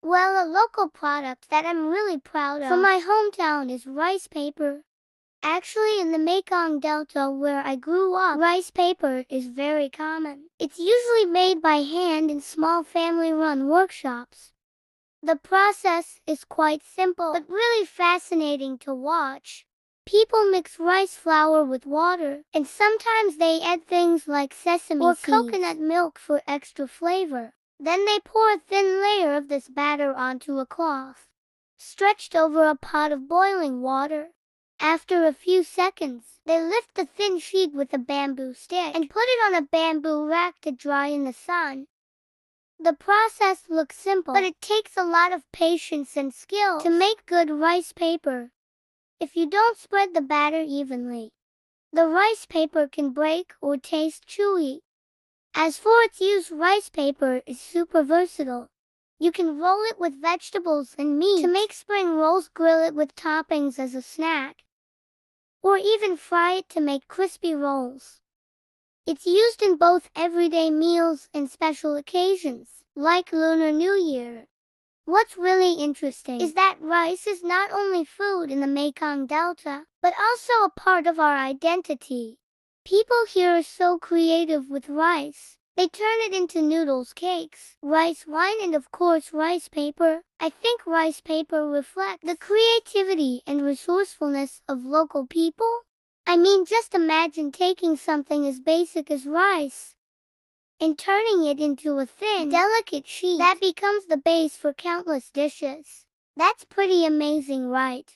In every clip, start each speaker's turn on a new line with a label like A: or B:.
A: Well, a local product that I'm really proud of from my hometown is rice paper. Actually, in the Mekong Delta where I grew up, rice paper is very common. It's usually made by hand in small family-run workshops. The process is quite simple, but really fascinating to watch. People mix rice flour with water, and sometimes they add things like sesame or seeds, coconut milk for extra flavor. Then they pour a thin layer of this batter onto a cloth, stretched over a pot of boiling water. After a few seconds, they lift the thin sheet with a bamboo stick and put it on a bamboo rack to dry in the sun. The process looks simple, but it takes a lot of patience and skill to make good rice paper. If you don't spread the batter evenly, the rice paper can break or taste chewy. As for its use, rice paper is super versatile. You can roll it with vegetables and meat to make spring rolls, grill it with toppings as a snack, or even fry it to make crispy rolls. It's used in both everyday meals and special occasions, like Lunar New Year. What's really interesting is that rice is not only food in the Mekong Delta, but also a part of our identity. People here are so creative with rice. They turn it into noodles, cakes, rice wine, and of course rice paper. I think rice paper reflects the creativity and resourcefulness of local people. I mean, just imagine taking something as basic as rice and turning it into a thin, delicate sheet that becomes the base for countless dishes. That's pretty amazing, right?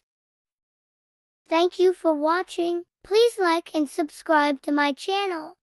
A: Thank you for watching. Please like and subscribe to my channel.